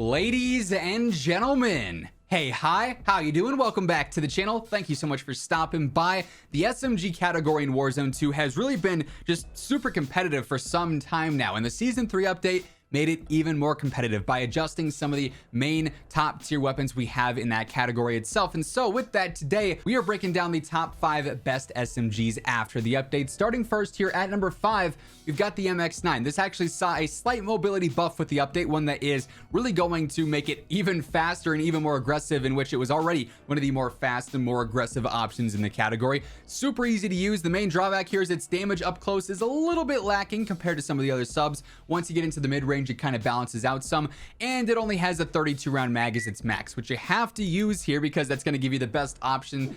Ladies and gentlemen, hey, hi, how you doing? Welcome back to the channel. Thank you so much for stopping by. The SMG category in Warzone 2 has really been just super competitive for some time now, and the Season 3 update made it even more competitive by adjusting some of the main top tier weapons we have in that category itself. And so with that, today we are breaking down the top 5 best SMGs after the update. Starting first here at number 5, we've got the MX9. This actually saw a slight mobility buff with the update, one that is really going to make it even faster and even more aggressive, in which it was already one of the more fast and more aggressive options in the category. Super easy to use. The main drawback here is its damage up close is a little bit lacking compared to some of the other subs. Once you get into the mid-range, it kind of balances out some, and it only has a 32 round mag as its max, which you have to use here because that's going to give you the best option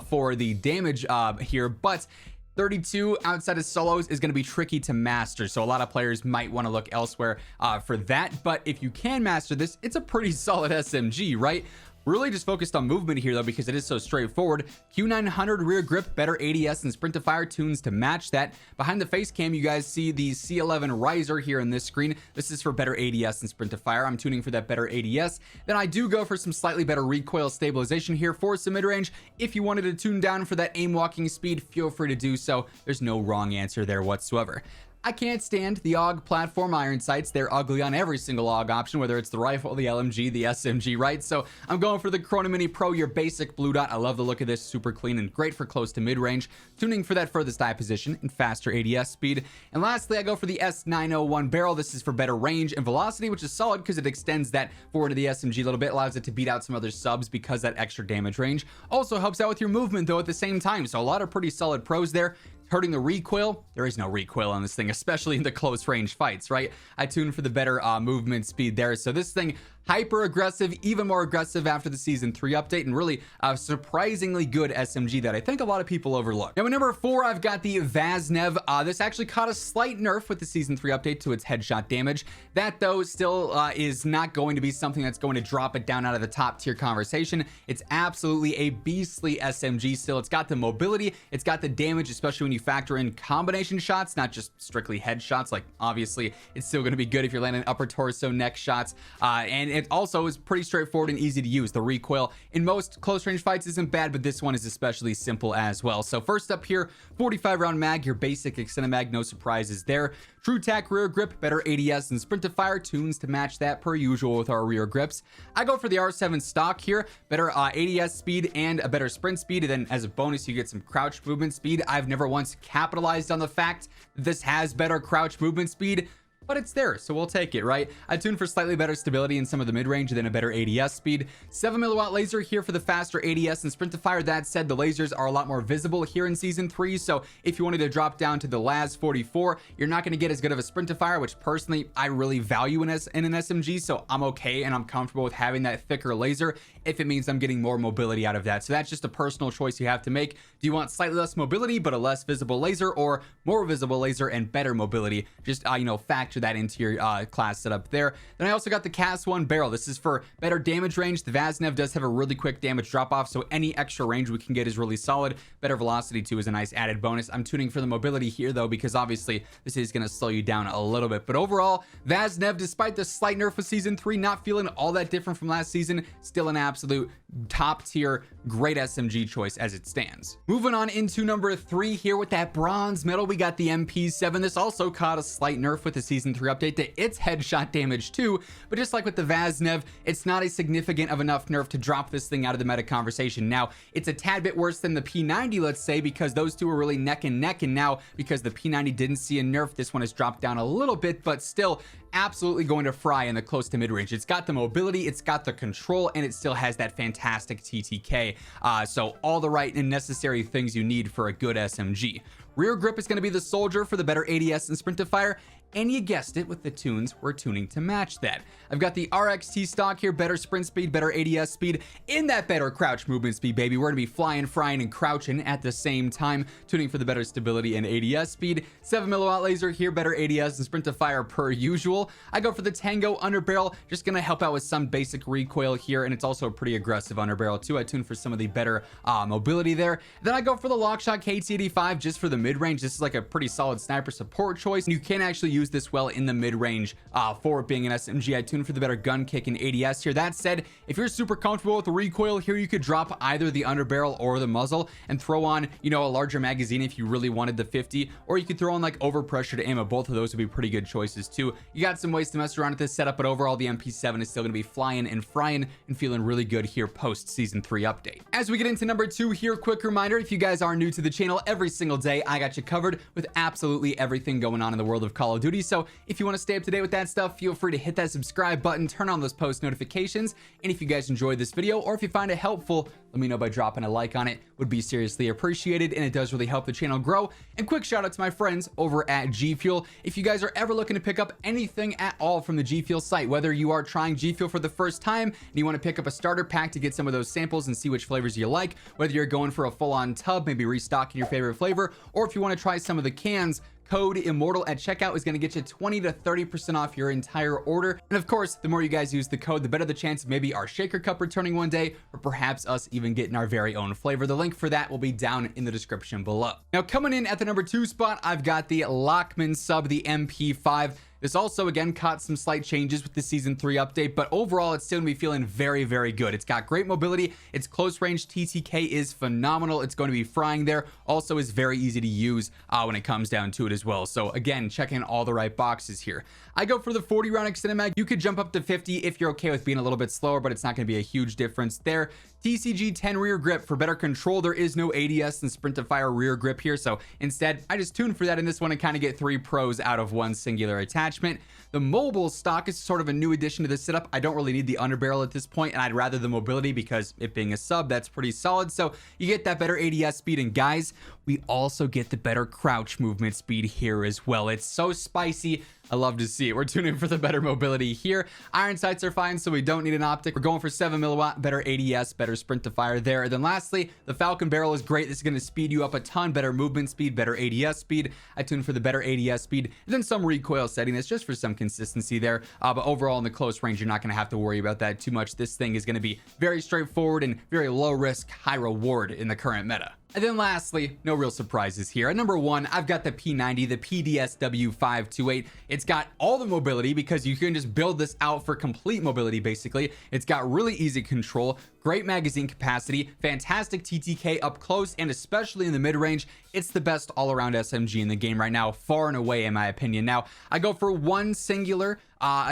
for the damage here. But 32 outside of solos is going to be tricky to master, so a lot of players might want to look elsewhere for that. But if you can master this, it's a pretty solid SMG, right? Really just focused on movement here though, because it is so straightforward. Q900 rear grip, better ADS and sprint to fire tunes to match that. Behind the face cam, you guys see the C11 riser here in this screen. This is for better ADS and sprint to fire. I'm tuning for that better ADS. Then I do go for some slightly better recoil stabilization here for some mid-range. If you wanted to tune down for that aim walking speed, feel free to do so. There's no wrong answer there whatsoever. I can't stand the AUG platform iron sights. They're ugly on every single AUG option, whether it's the rifle, the LMG, the SMG, right? So I'm going for the Chrono Mini Pro, your basic blue dot. I love the look of this, super clean and great for close to mid-range, tuning for that furthest eye position and faster ADS speed. And lastly, I go for the S901 barrel. This is for better range and velocity, which is solid because it extends that forward to the SMG a little bit, allows it to beat out some other subs because that extra damage range. Also helps out with your movement though at the same time. So a lot of pretty solid pros there. Hurting the recoil, there is no recoil on this thing, especially in the close range fights, right? I tune for the better movement speed there. So this thing, hyper aggressive, even more aggressive after the Season 3 update, and really a surprisingly good SMG that I think a lot of people overlook. Now at number 4, I've got the Vaznev. This actually caught a slight nerf with the Season 3 update to its headshot damage. That though still is not going to be something that's going to drop it down out of the top tier conversation. It's absolutely a beastly SMG still. It's got the mobility, it's got the damage, especially when you factor in combination shots, not just strictly headshots. Like obviously it's still going to be good if you're landing upper torso neck shots, and it also is pretty straightforward and easy to use. The recoil in most close range fights isn't bad, but this one is especially simple as well. So first up here, 45 round mag, your basic extended mag, no surprises there. True tack rear grip, better ADS and sprint to fire tunes to match that per usual with our rear grips. I go for the R7 stock here, better ADS speed and a better sprint speed, and then as a bonus you get some crouch movement speed. I've never once capitalized on the fact that this has better crouch movement speed, but it's there, so we'll take it, right? I tune for slightly better stability in some of the mid-range, then a better ADS speed. 7 milliwatt laser here for the faster ADS and sprint to fire. That said, the lasers are a lot more visible here in Season 3, so if you wanted to drop down to the LAS 44, you're not going to get as good of a sprint to fire, which personally I really value in an SMG, so I'm okay and I'm comfortable with having that thicker laser if it means I'm getting more mobility out of that. So that's just a personal choice you have to make. Do you want slightly less mobility but a less visible laser, or more visible laser and better mobility? Just you know, factor that into your class setup there. Then I also got the CAS 1 barrel. This is for better damage range. The Vaznev does have a really quick damage drop off, so any extra range we can get is really solid. Better velocity too is a nice added bonus. I'm tuning for the mobility here though, because obviously this is going to slow you down a little bit. But overall, Vaznev, despite the slight nerf of Season 3, not feeling all that different from last season, still an absolute top tier great SMG choice as it stands. Moving on into number 3 here with that bronze medal, we got the MP7. This also caught a slight nerf with the Season 3 update to its headshot damage too, but just like with the Vaznev, it's not a significant of enough nerf to drop this thing out of the meta conversation. Now it's a tad bit worse than the P90, let's say, because those two are really neck and neck, and now because the P90 didn't see a nerf, this one has dropped down a little bit, but still absolutely going to fry in the close to mid-range. It's got the mobility, it's got the control, and it still has that fantastic TTK. So all the right and necessary things you need for a good SMG. Rear grip is going to be the soldier for the better ADS and sprint to fire, and you guessed it, with the tunes we're tuning to match that. I've got the RXT stock here, better sprint speed, better ADS speed, in that better crouch movement speed, baby. We're gonna be flying, frying, and crouching at the same time, tuning for the better stability and ADS speed. 7 milliwatt laser here, better ADS and sprint to fire per usual. I go for the Tango underbarrel, just gonna help out with some basic recoil here, and it's also a pretty aggressive underbarrel too. I tune for some of the better mobility there. Then I go for the Lockshot KT85 just for the mid-range. This is like a pretty solid sniper support choice. You can actually use this well in the mid-range for it being an SMG. I tune for the better gun kick and ADS here. That said, if you're super comfortable with the recoil here, you could drop either the underbarrel or the muzzle and throw on, you know, a larger magazine if you really wanted the 50, or you could throw on like overpressured ammo. Both of those would be pretty good choices too. You got some ways to mess around with this setup, but overall the MP7 is still going to be flying and frying and feeling really good here post season 3 update. As we get into number 2 here, quick reminder, if you guys are new to the channel, every single day I got you covered with absolutely everything going on in the world of Call of Duty. So if you want to stay up to date with that stuff, feel free to hit that subscribe button, turn on those post notifications, and if you guys enjoyed this video or if you find it helpful, let me know by dropping a like on it. Would be seriously appreciated, and it does really help the channel grow. And quick shout out to my friends over at G Fuel. If you guys are ever looking to pick up anything at all from the G Fuel site, whether you are trying G Fuel for the first time and you want to pick up a starter pack to get some of those samples and see which flavors you like, whether you're going for a full-on tub, maybe restocking your favorite flavor, or if you want to try some of the cans, code WhosImmortal at checkout is going to get you 20 to 30% off your entire order. And of course, the more you guys use the code, the better the chance of maybe our shaker cup returning one day, or perhaps us even getting our very own flavor. The link for that will be down in the description below. Now, coming in at the number 2 spot, I've got the Lachmann sub, the MP5. This also, again, caught some slight changes with the Season 3 update, but overall, it's still going to be feeling very, very good. It's got great mobility. Its close range TTK is phenomenal. It's going to be frying there. Also is very easy to use when it comes down to it as well. So again, checking all the right boxes here. I go for the 40 round extended mag. You could jump up to 50 if you're okay with being a little bit slower, but it's not going to be a huge difference there. TCG 10 rear grip for better control. There is no ADS and sprint to fire rear grip here, so instead I just tuned for that in this one and kind of get 3 pros out of one singular attachment. The mobile stock is sort of a new addition to the setup. I don't really need the underbarrel at this point, and I'd rather the mobility because it being a sub, that's pretty solid. So you get that better ADS speed, and guys, we also get the better crouch movement speed here as well. It's so spicy. I love to see it. We're tuning for the better mobility here. Iron sights are fine, so we don't need an optic. We're going for 7 milliwatt, better ADS, better sprint to fire there. And then lastly, the Falcon barrel is great. This is going to speed you up a ton, better movement speed, better ADS speed. I tuned for the better ADS speed, and then some recoil setting. That's just for some consistency there. But overall, in the close range, you're not going to have to worry about that too much. This thing is going to be very straightforward and very low risk, high reward in the current meta. And then lastly, no real surprises here. At number 1, I've got the P90, the PDSW 528. It's got all the mobility because you can just build this out for complete mobility, basically. It's got really easy control, great magazine capacity, fantastic TTK up close, and especially in the mid-range, it's the best all-around SMG in the game right now, far and away, in my opinion. Now, I go for one singular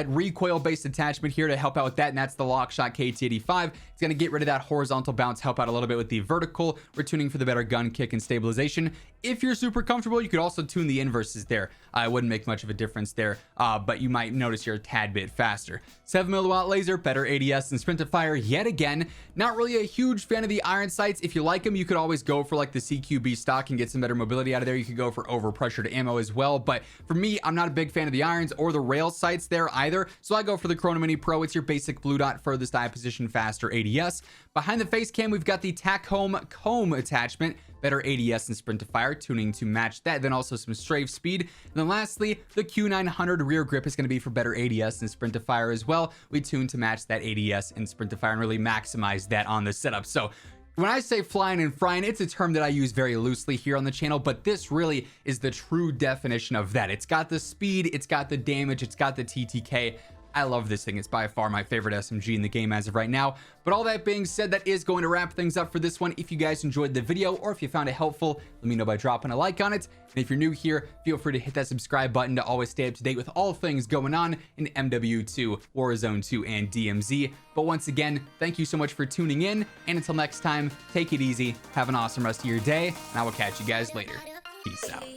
recoil-based attachment here to help out with that, and that's the Lockshot KT85. It's going to get rid of that horizontal bounce, help out a little bit with the vertical. We're tuning for the better gun kick and stabilization. If you're super comfortable, you could also tune the inverses there. It wouldn't make much of a difference there, but you might notice you're a tad bit faster. 7 milliwatt laser, better ADS and sprint to fire yet again. Not really a huge fan of the iron sights. If you like them, you could always go for like the CQB stock and get some better mobility out of there. You could go for overpressured ammo as well, but for me, I'm not a big fan of the irons or the rail sights there either, so I go for the Chrono Mini Pro. It's your basic blue dot, furthest eye position, faster ADS. Behind the face cam, we've got the Tac Home comb attachment, better ADS and sprint to fire, tuning to match that, then also some strafe speed. And then lastly, the Q900 rear grip is going to be for better ADS and sprint to fire as well. We tune to match that ADS and sprint to fire and really maximize that on the setup. So when I say flying and frying, it's a term that I use very loosely here on the channel, but this really is the true definition of that. It's got the speed, it's got the damage, it's got the TTK. I love this thing. It's by far my favorite SMG in the game as of right now. But all that being said, that is going to wrap things up for this one. If you guys enjoyed the video or if you found it helpful, let me know by dropping a like on it. And if you're new here, feel free to hit that subscribe button to always stay up to date with all things going on in MW2, Warzone 2, and DMZ. But once again, thank you so much for tuning in. And until next time, take it easy, have an awesome rest of your day, and I will catch you guys later. Peace out.